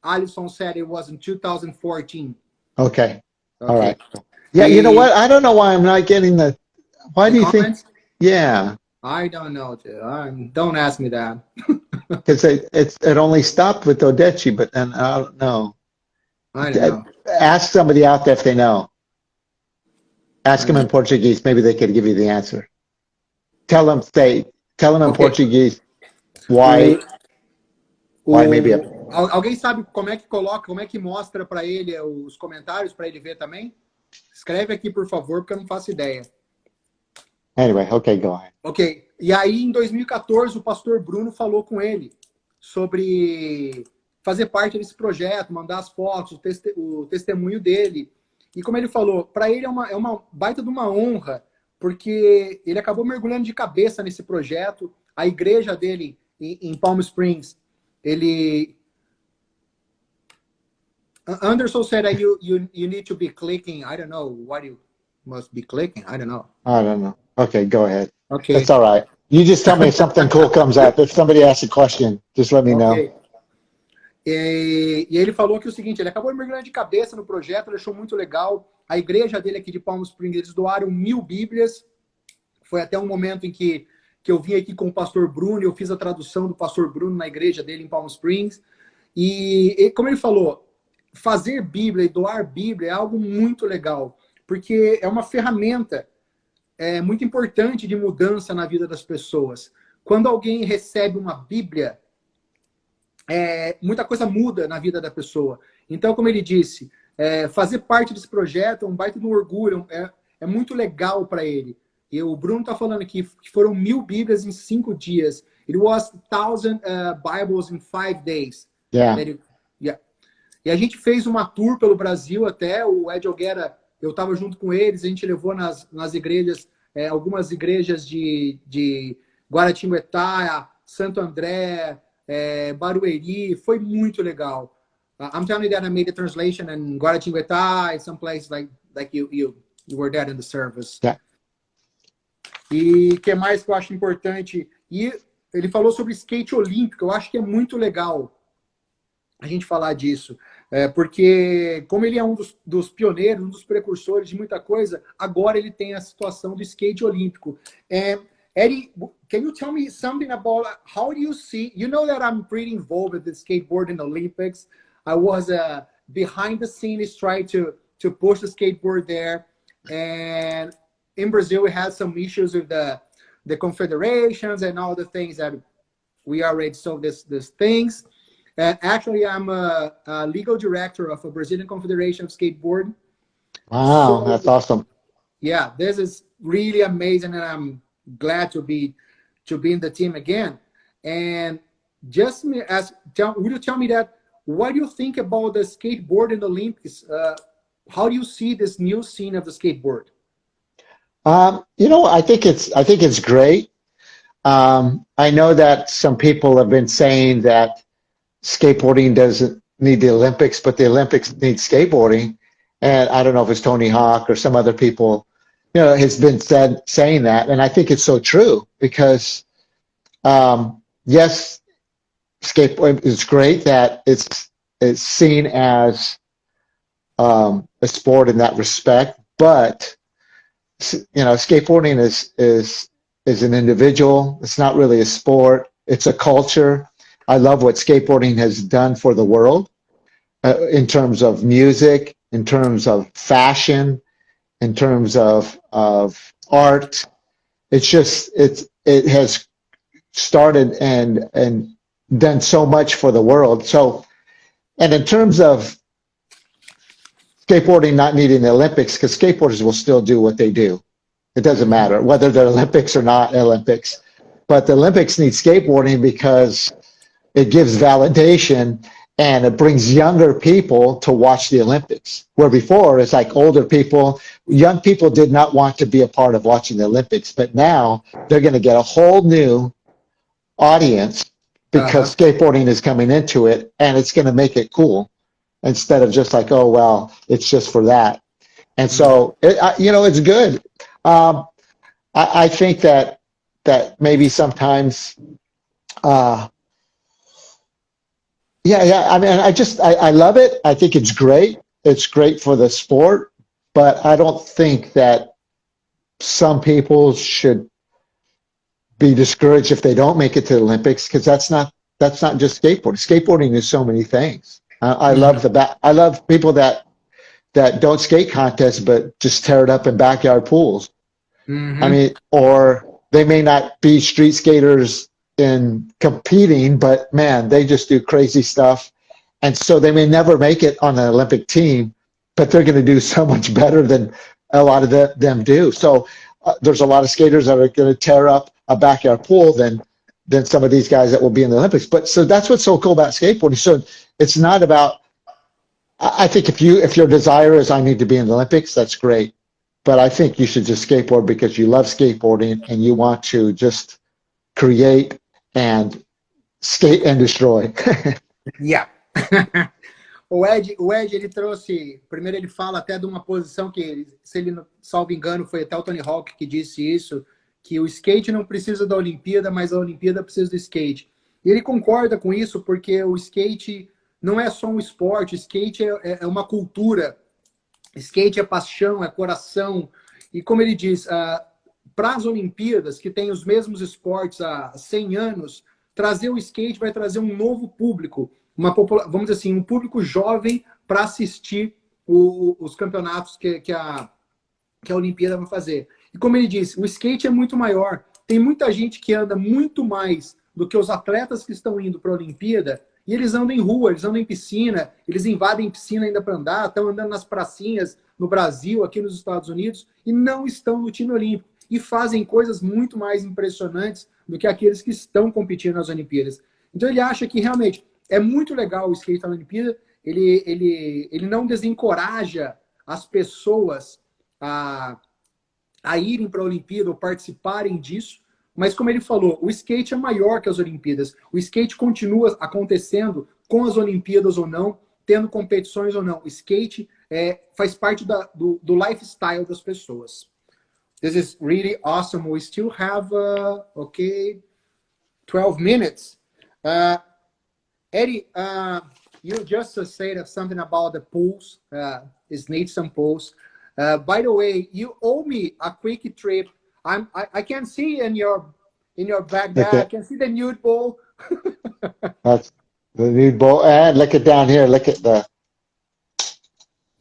Allison said it was in 2014. Okay. All right. Yeah, you know what? I don't know why I'm not getting why do you comments? Think? Yeah. I don't know. Don't ask me that. Because it only stopped with Odechi, but then I don't know. I don't know. Ask somebody out there if they know. Ask them in Portuguese. Maybe they could give you the answer. Tell them in Portuguese why maybe. Alguém sabe como é que coloca, como é que mostra para ele os comentários para ele ver também? Escreve aqui, por favor, porque eu não faço ideia. Anyway, okay, go ahead. Ok. E aí, em 2014, o pastor Bruno falou com ele sobre fazer parte desse projeto, mandar as fotos, o testemunho dele. E como ele falou, para ele é uma baita de uma honra, porque ele acabou mergulhando de cabeça nesse projeto. A igreja dele, em Palm Springs, Anderson said that you need to be clicking. I don't know what you must be clicking. I don't know. Okay, go ahead. Okay. That's all right. You just tell me if something cool comes up. If somebody asks a question, just let me know. E ele falou que o seguinte, ele acabou mergulhando de cabeça no projeto, ele achou muito legal. A igreja dele aqui de Palm Springs, eles doaram 1000 Bíblias. Foi até um momento em que eu vim aqui com o pastor Bruno, eu fiz a tradução do pastor Bruno na igreja dele em Palm Springs. E como ele falou, fazer Bíblia e doar Bíblia é algo muito legal, porque é uma ferramenta muito importante de mudança na vida das pessoas. Quando alguém recebe uma Bíblia, muita coisa muda na vida da pessoa. Então, como ele disse, fazer parte desse projeto é um baita de um orgulho, é muito legal para ele. E o Bruno está falando aqui que foram 1000 Bíblias em 5 dias. It was 1,000 Bibles in 5 days. Yeah. E a gente fez uma tour pelo Brasil até, o Elguera, eu estava junto com eles, a gente levou nas igrejas, algumas igrejas de Guaratinguetá, Santo André, Barueri, foi muito legal. I'm telling you that I made a translation in Guaratinguetá, some place like you were there in the service. Yeah. E o que mais que eu acho importante? E ele falou sobre skate olímpico, eu acho que é muito legal a gente falar disso. Porque como ele é um dos pioneiros, um dos precursores de muita coisa, agora ele tem a situação do skate olímpico. Eddie, can you tell me something about how do you see? You know that I'm pretty involved with the skateboard in the Olympics. I was behind the scenes trying to push the skateboard there. And in Brazil, we had some issues with the confederations and all the things that we already saw these things. And actually, I'm a legal director of a Brazilian Confederation of Skateboard. Wow, So, that's awesome. Yeah, this is really amazing, and I'm glad to be in the team again. And just would you tell me that what do you think about the skateboard in the Olympics? How do you see this new scene of the skateboard? You know, I think it's great. I know that some people have been saying that skateboarding doesn't need the Olympics, but the Olympics need skateboarding. And I don't know if it's Tony Hawk or some other people, you know, has been saying that. And I think it's so true because, yes, skateboard is great that it's seen as a sport in that respect, but you know, skateboarding is an individual. It's not really a sport. It's a culture. I love what skateboarding has done for the world in terms of music, in terms of fashion, in terms of art. It's just it has started and done so much for the world. So, and in terms of skateboarding not needing the Olympics, because skateboarders will still do what they do. It doesn't matter whether they're Olympics or not Olympics. But the Olympics need skateboarding because it gives validation and it brings younger people to watch the Olympics. Where before it's like older people, young people did not want to be a part of watching the Olympics, but now they're going to get a whole new audience because skateboarding is coming into it, and it's going to make it cool instead of just like, oh, well, it's just for that. And so, you know, it's good. I think that maybe sometimes, yeah. I mean, I love it. I think it's great. It's great for the sport, but I don't think that some people should be discouraged if they don't make it to the Olympics, because that's not just skateboarding. Skateboarding is so many things. I love people that don't skate contests but just tear it up in backyard pools. I mean, or they may not be street skaters in competing, but man, they just do crazy stuff. And so they may never make it on an Olympic team, but they're going to do so much better than a lot of them do. So there's a lot of skaters that are going to tear up a backyard pool than some of these guys that will be in the Olympics. But so that's what's so cool about skateboarding. So it's not about, I think if your desire is I need to be in the Olympics, that's great. But I think you should just skateboard because you love skateboarding and you want to just create and skate and destroy. Yeah. O Ed, ele trouxe, primeiro ele fala até de uma posição que, se ele não salvo engano, foi até o Tony Hawk que disse isso, que o skate não precisa da Olimpíada, mas a Olimpíada precisa do skate. E ele concorda com isso porque o skate não é só um esporte, skate é uma cultura. Skate é paixão, é coração. E como ele diz, para as Olimpíadas, que tem os mesmos esportes há 100 anos, trazer o skate vai trazer um novo público, vamos dizer assim, um público jovem para assistir os campeonatos que a Olimpíada vai fazer. E como ele disse, o skate é muito maior. Tem muita gente que anda muito mais do que os atletas que estão indo para a Olimpíada, e eles andam em rua, eles andam em piscina, eles invadem piscina ainda para andar, estão andando nas pracinhas no Brasil, aqui nos Estados Unidos, e não estão no time olímpico. E fazem coisas muito mais impressionantes do que aqueles que estão competindo nas Olimpíadas. Então ele acha que realmente é muito legal o skate na Olimpíada, ele não desencoraja as pessoas a irem para a Olimpíada ou participarem disso, mas como ele falou, o skate é maior que as Olimpíadas. O skate continua acontecendo com as Olimpíadas ou não, tendo competições ou não. O skate faz parte do lifestyle das pessoas. This is really awesome. We still have, 12 minutes. Eddie, you just said something about the pools. It needs some pools. By the way, you owe me a quick trip. I can see in your bag there. I can see the nude bowl. The nude bowl. And look at down here. Look at the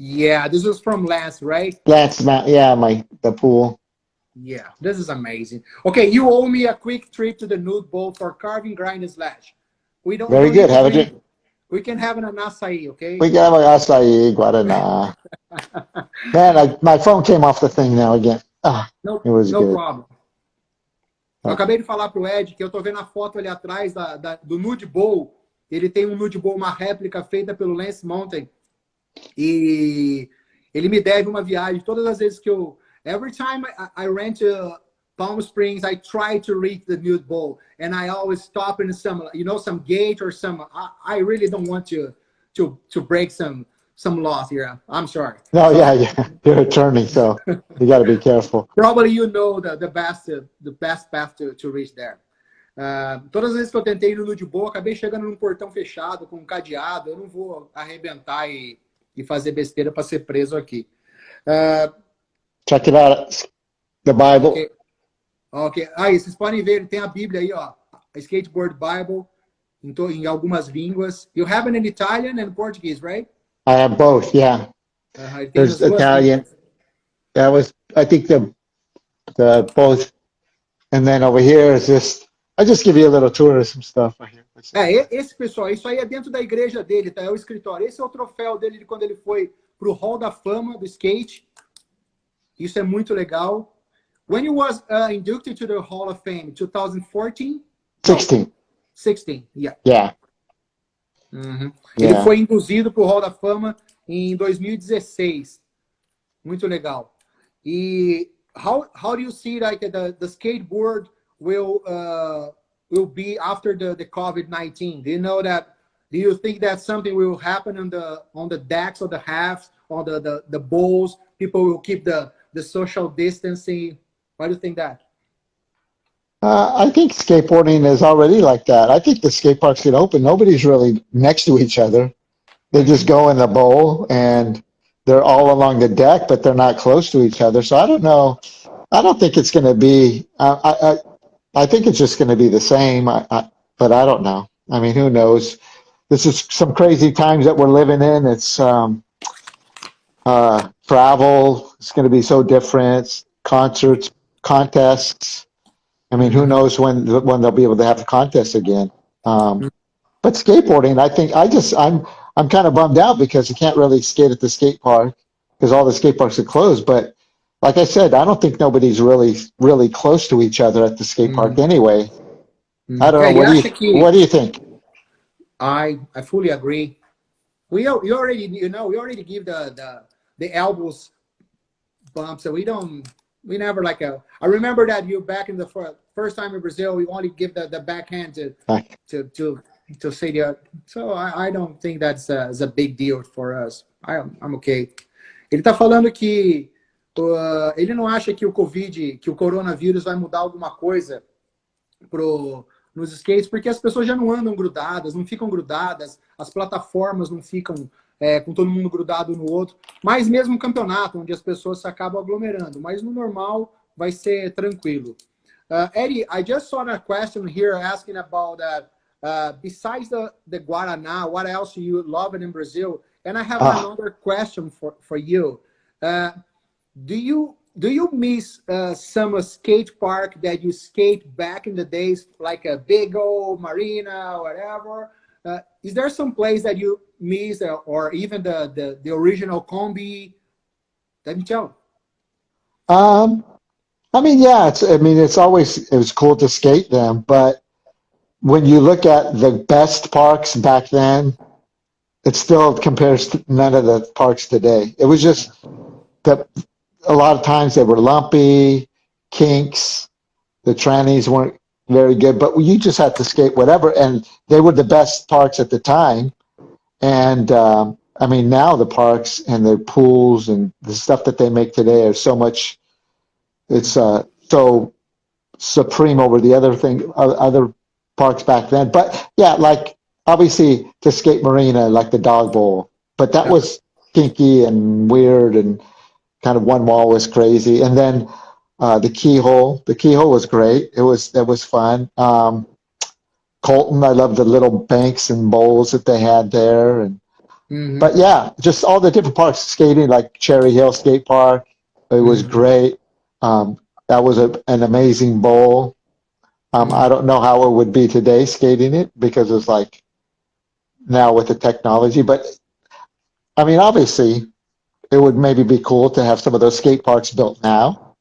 Yeah, this was from Lance, right? Lance Mount. Yeah, the pool. Yeah, this is amazing. Okay, you owe me a quick trip to the nude bowl for carving, grind, and slash. We don't. Very We don't good. need to Have a drink. drink. We can have an acai, okay? We got my acai, Guaraná. Man, my phone came off the thing now again. No, It was no good. problem. Eu acabei de falar pro Ed que eu tô vendo a foto ali atrás do nude bowl. Ele tem um nude bowl, uma réplica feita pelo Lance Mountain. E ele me deve uma viagem. Todas as vezes que eu... Every time I rent to Palm Springs, I try to reach the nude bowl. And I always stop in some, some gate or some... I really don't want to break some laws here. I'm sorry. No, yeah. You're an attorney, so you got to be careful. Probably you know the best path to reach there. Todas as vezes que eu tentei ir no nude bowl, acabei chegando num portão fechado, com um cadeado. Eu não vou arrebentar e fazer besteira para ser preso aqui. Check it out. The Bible. Ok. Aí, vocês podem ver, tem a Bíblia aí, ó. A Skateboard Bible, em algumas línguas. You have it in Italian and Portuguese, right? I have both, yeah. There's Italian. That was, I think, the both. And then over here is just, I'll just give you a little tour of some stuff right here. Esse pessoal, isso aí é dentro da igreja dele, tá? É o escritório. Esse é o troféu dele de quando ele foi pro Hall da Fama do skate. Isso é muito legal. When you was inducted to the Hall of Fame, 2014? 16. 16, yeah. Yeah. Uhum. Ele foi induzido pro Hall da Fama em 2016. Muito legal. E how do you see like the skateboard will be after the COVID-19? Do you think that something will happen on the decks or the halves or the bowls? People will keep the social distancing. Why do you think that? I think skateboarding is already like that. I think the skate parks get open. Nobody's really next to each other. They just go in the bowl and they're all along the deck, but they're not close to each other. So I don't know. I don't think it's going to be. I think it's just going to be the same. But I don't know. I mean, who knows? This is some crazy times that we're living in. It's travel. It's going to be so different. Concerts, contests. I mean, who knows when they'll be able to have a contest again. But skateboarding, I think I'm kind of bummed out because you can't really skate at the skate park because all the skate parks are closed. But like I said, I don't think nobody's really close to each other at the skate park anyway. I don't know. What do you think? I fully agree. We already give the elbows bumps, so we never I remember that you back in the first time in Brazil, we only give the backhand to say the. So I don't think that's a big deal for us. I'm okay. Ele tá falando que ele não acha que o coronavírus vai mudar alguma coisa nos skates, porque as pessoas já não andam grudadas, não ficam grudadas, as plataformas não ficam com todo mundo grudado no outro, mas mesmo um campeonato, onde as pessoas se acabam aglomerando, mas no normal vai ser tranquilo. Eddie, I just saw a question here asking about that. Besides the Guaraná, what else you love in Brazil? And I have another question for you. Do you miss some skate park that you skate back in the days, like a big old marina or whatever? Is there some place that you miss, or even the original combi? Let me tell. I mean, yeah, it was cool to skate them, but when you look at the best parks back then, it still compares to none of the parks today. It was just that a lot of times they were lumpy, kinks, the trannies weren't very good, but you just had to skate whatever, and they were the best parks at the time. And I mean, now the parks and the pools and the stuff that they make today are so much. It's so supreme over the other parks back then. But yeah, like obviously the skate marina, like the Dog Bowl, but that was kinky and weird, and kind of one wall was crazy. And then the keyhole was great. It was fun. Colton. I love the little banks and bowls that they had there. And but yeah, just all the different parks skating, like Cherry Hill Skate Park. It was great. That was an amazing bowl. I don't know how it would be today skating it because it's like now with the technology, but I mean, obviously it would maybe be cool to have some of those skate parks built now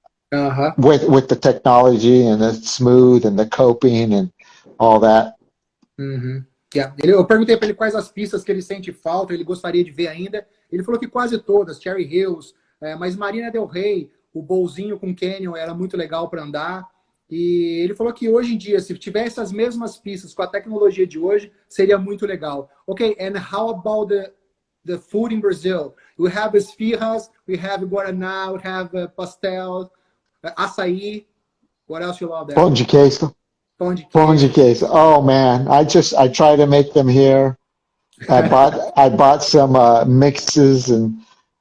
with the technology and the smooth and the coping and all that. Yeah. Eu perguntei para ele quais as pistas que ele sente falta, ele gostaria de ver ainda. Ele falou que quase todas, Cherry Hills, mas Marina Del Rey, o bowlzinho com Canyon era muito legal para andar. E ele falou que hoje em dia, se tiver essas mesmas pistas com a tecnologia de hoje, seria muito legal. Okay, and how about the food in Brazil? We have esfirras, we have guaraná, we have pastel, açaí. What else you love there? Pão de queijo. Pão de queijo. Oh man, I try to make them here. I bought some mixes and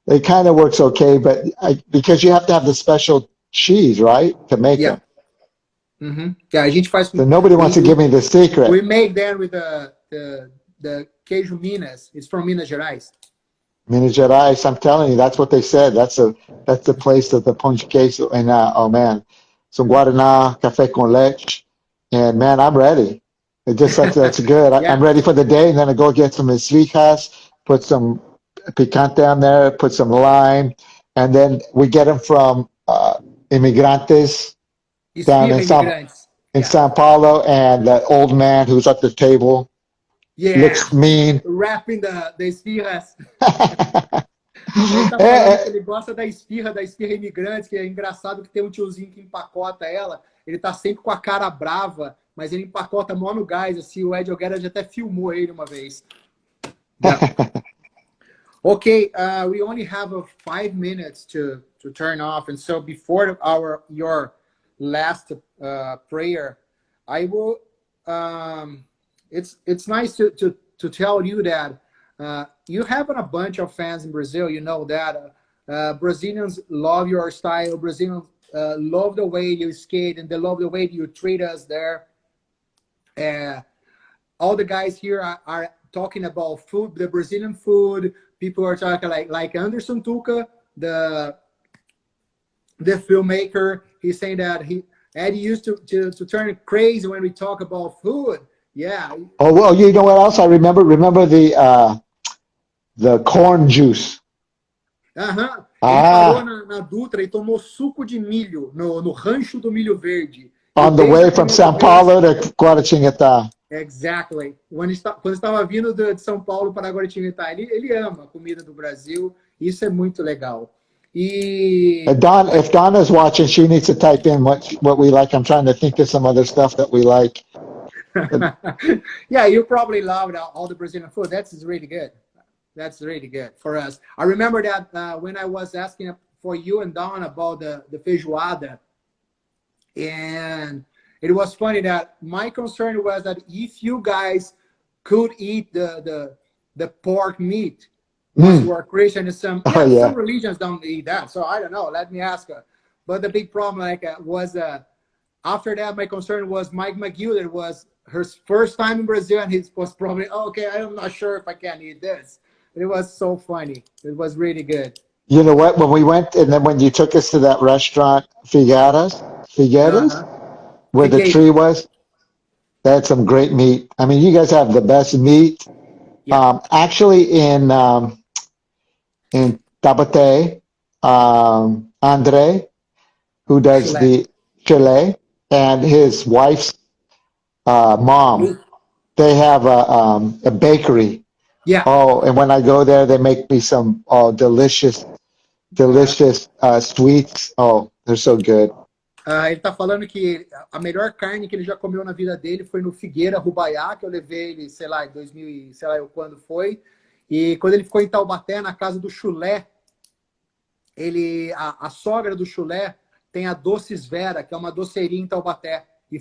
it kind of works okay, but because you have to have the special cheese, right, to make them. Yeah, a gente faz. So nobody wants to give me the secret. We make them with the queijo Minas. It's from Minas Gerais. Minas Gerais, I'm telling you, that's what they said. That's the place of the pão de queijo. And oh man, some guaraná, café con leche, and man, I'm ready. That's good. Yeah. I'm ready for the day, and then I go get some esfijas, put some picante on there, put some lime, and then we get them from Imigrantes down in São Paulo, and the old man who's at the table looks mean. Wrapping the esfirras. Ele gosta da esfirra Imigrantes, que é engraçado que tem um tiozinho que empacota ela. Ele tá sempre com a cara brava, mas ele empacota mó no gás, assim. O Elguera já até filmou ele uma vez. Yeah. Okay, we only have 5 minutes to turn off, and so before your last prayer, I will. It's nice to tell you that you have a bunch of fans in Brazil. You know that Brazilians love your style. Brazilians love the way you skate, and they love the way you treat us there. All the guys here are talking about food, the Brazilian food. People are talking like Anderson Tuca, the filmmaker. He's saying that Eddie used to turn crazy when we talk about food. Yeah. Oh well, you know what else I remember? Remember the corn juice. Ele parou na Dutra e tomou suco de milho no rancho do Milho Verde. On the way from São Paulo to Guaratinguetá. Exactly. Quando estava vindo de São Paulo para Guaratinguetá, ele ama a comida do Brasil. Isso é muito legal. E if Donna's watching, she needs to type in what we like. I'm trying to think of some other stuff that we like. Yeah, you probably love all the Brazilian food. That's really good. That's really good for us. I remember that when I was asking for you and Don about the feijoada, and it was funny that my concern was that if you guys could eat the pork meat, you are Christian, some religions don't eat that. So I don't know. Let me ask her. But the big problem was after that, my concern was Mike McGill. It was her first time in Brazil, and he was probably, okay, I'm not sure if I can eat this. It was so funny. It was really good. You know what? When we went, and then when you took us to that restaurant, Figueiras, where the tree was, they had some great meat. I mean, you guys have the best meat. Yeah. Actually, in Tabate, Andre, who does the Chile, and his wife's mom, they have a bakery. Yeah. Oh, and when I go there, they make me some delicious sweets. Oh, they're so good. Ele tá falando que a melhor carne que ele já comeu na vida dele foi no Figueira Rubaiá, que eu levei ele, sei lá, em 2000, sei lá eu quando foi. E quando ele ficou em Taubaté, na casa do Chulé, a sogra do Chulé tem a Doces Vera, que é uma doceria em Taubaté. E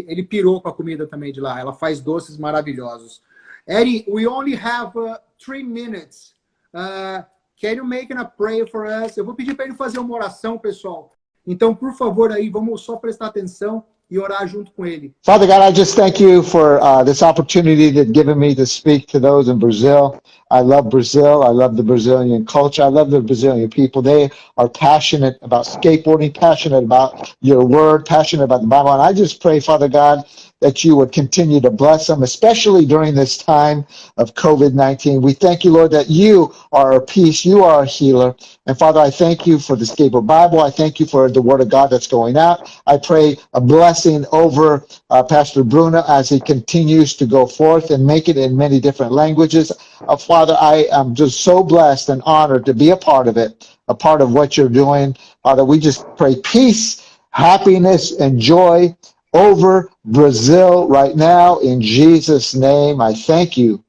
ele pirou com a comida também de lá. Ela faz doces maravilhosos. Eddie, we only have 3 minutes. Can you make a prayer for us? Eu vou pedir para ele fazer uma oração, pessoal. Então, por favor, aí, vamos só prestar atenção e orar junto com ele. Father God, I just thank you for this opportunity that you've given me to speak to those in Brazil. I love Brazil. I love the Brazilian culture. I love the Brazilian people. They are passionate about skateboarding, passionate about your word, passionate about the Bible. And I just pray, Father God, that you would continue to bless them, especially during this time of COVID-19. We thank you, Lord, that you are our peace. You are our healer. And Father, I thank you for the Skateboard Bible. I thank you for the word of God that's going out. I pray a blessing over Pastor Bruno as he continues to go forth and make it in many different languages. Father, I am just so blessed and honored to be a part of it, a part of what you're doing. Father, we just pray peace, happiness, and joy over Brazil right now in Jesus' name. I thank you.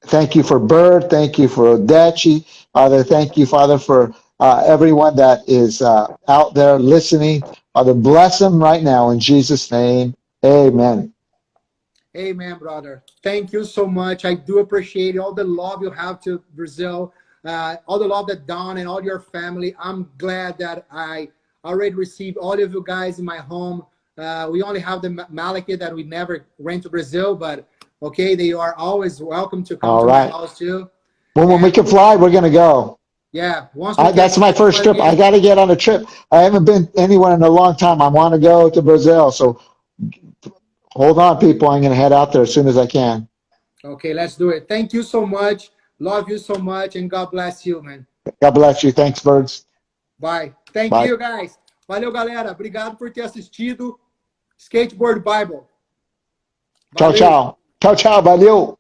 Thank you for Bird. Thank you for Odechi. Father, thank you, Father, for everyone that is out there listening. Father, bless them right now in Jesus' name. Amen. Amen, brother. Thank you so much. I do appreciate all the love you have to Brazil, all the love that Don and all your family. I'm glad that I already received all of you guys in my home. We only have the Maliki that we never went to Brazil, but okay, they are always welcome to come to my house too. When we can fly, we're going to go. Yeah. That's my first trip. I got to get on a trip. I haven't been anywhere in a long time. I want to go to Brazil. So hold on, people. I'm going to head out there as soon as I can. Okay, let's do it. Thank you so much. Love you so much. And God bless you, man. God bless you. Thanks, Birds. Bye. Thank you, guys. Valeu, galera. Obrigado por ter assistido Skateboard Bible. Valeu. Tchau, tchau. Tchau, tchau. Valeu.